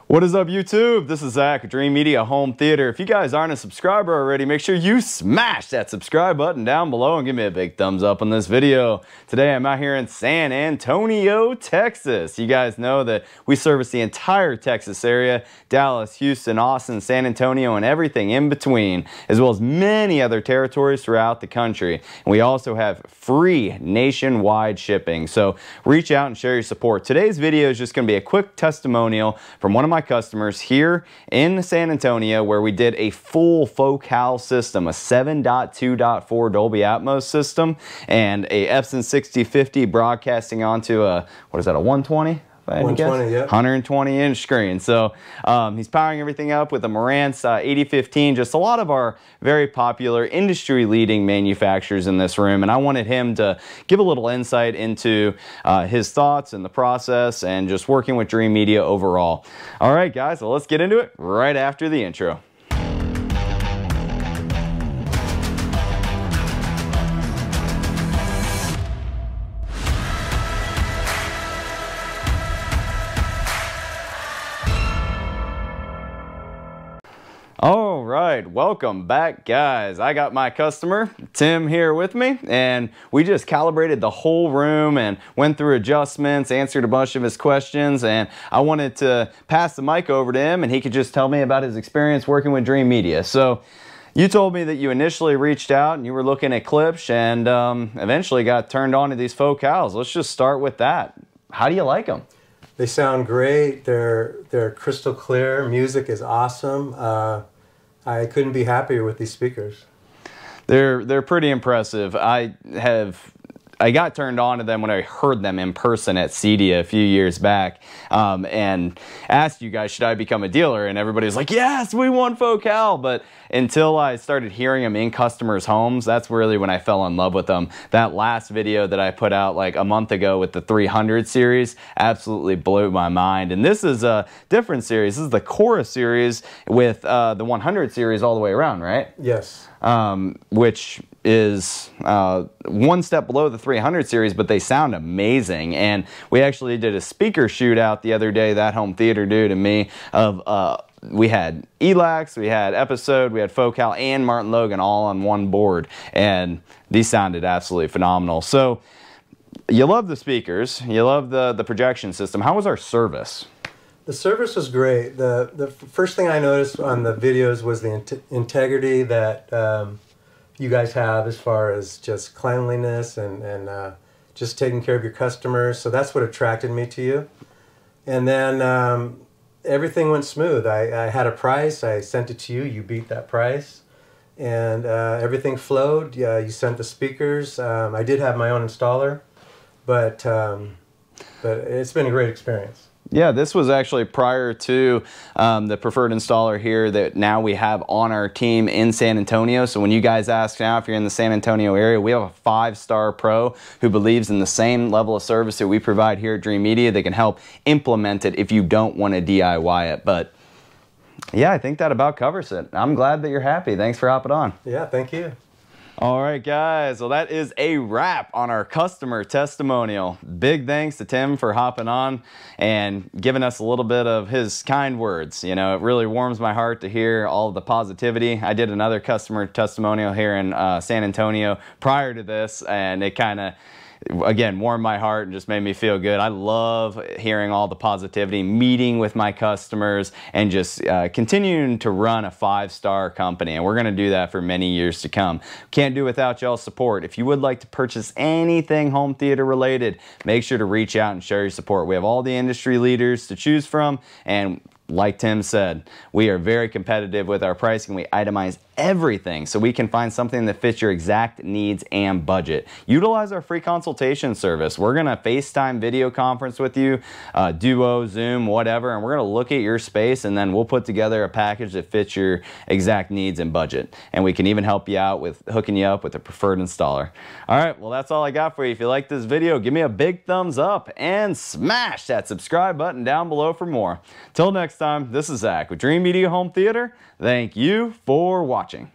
What is up, YouTube? This is Zach with Dreamedia Home Theater. If you guys aren't a subscriber already, make sure you smash that subscribe button down below and give me a big thumbs up on this video. Today I'm out here in San Antonio, Texas. You guys know that we service the entire Texas area, Dallas, Houston, Austin, San Antonio, and everything in between, as well as many other territories throughout the country. And we also have free nationwide shipping, so reach out and share your support. Today's video is just going to be a quick testimonial from one of my customers here in San Antonio, where we did a full focal system, a 7.2.4 Dolby Atmos system, and a Epson 6050 broadcasting onto a, what is that, a 120? 120, yeah. 120 inch screen. So he's powering everything up with a Marantz 8015, just a lot of our very popular industry leading manufacturers in this room. And I wanted him to give a little insight into his thoughts and the process and just working with Dreamedia overall. All right, guys, well, let's get into it right after the intro. All right, welcome back, guys. I got my customer, Tim, here with me, and we just calibrated the whole room and went through adjustments, answered a bunch of his questions, and I wanted to pass the mic over to him and he could just tell me about his experience working with Dreamedia. So you told me that you initially reached out and you were looking at clips and eventually got turned on to these focals. Let's just start with that. How do you like them? They sound great. They're crystal clear. Music is awesome. I couldn't be happier with these speakers. They're pretty impressive. I got turned on to them when I heard them in person at CEDIA a few years back, and asked you guys, should I become a dealer? And everybody's like, yes, we want focal. But until I started hearing them in customers' homes, that's really when I fell in love with them. That last video that I put out like a month ago with the 300 series absolutely blew my mind. And this is a different series. This is the Chorus series with the 100 series all the way around, right? Yes. Which is one step below the 300 series, but they sound amazing. And we actually did a speaker shootout the other day, that home theater dude and me, of we had Elax, we had Episode, we had Focal, and Martin Logan all on one board, and these sounded absolutely phenomenal. So you love the speakers, you love the projection system. How was our service? The service was great. The first thing I noticed on the videos was the integrity that you guys have as far as just cleanliness and just taking care of your customers. So that's what attracted me to you. And then everything went smooth. I had a price. I sent it to you. You beat that price. And everything flowed. You sent the speakers. I did have my own installer, but it's been a great experience. Yeah, this was actually prior to the preferred installer here that now we have on our team in San Antonio. So when you guys ask now if you're in the San Antonio area, we have a 5-star pro who believes in the same level of service that we provide here at Dreamedia. They can help implement it if you don't want to DIY it. But yeah, I think that about covers it. I'm glad that you're happy. Thanks for hopping on. Yeah, thank you. All right, guys, well, that is a wrap on our customer testimonial. Big thanks to Tim for hopping on and giving us a little bit of his kind words. You know, it really warms my heart to hear all of the positivity. I did another customer testimonial here in San Antonio prior to this, and it kind of, again, warmed my heart and just made me feel good. I love hearing all the positivity, meeting with my customers, and just continuing to run a 5-star company. And we're going to do that for many years to come. Can't do without y'all's support. If you would like to purchase anything home theater related, make sure to reach out and share your support. We have all the industry leaders to choose from, and like Tim said, we are very competitive with our pricing. We itemize everything so we can find something that fits your exact needs and budget. Utilize our free consultation service. We're going to FaceTime video conference with you, Duo, Zoom, whatever, and we're going to look at your space, and then we'll put together a package that fits your exact needs and budget. And we can even help you out with hooking you up with a preferred installer. All right, well, that's all I got for you. If you like this video, give me a big thumbs up and smash that subscribe button down below for more. Till next time, this is Zach with Dreamedia Home Theater. Thank you for watching.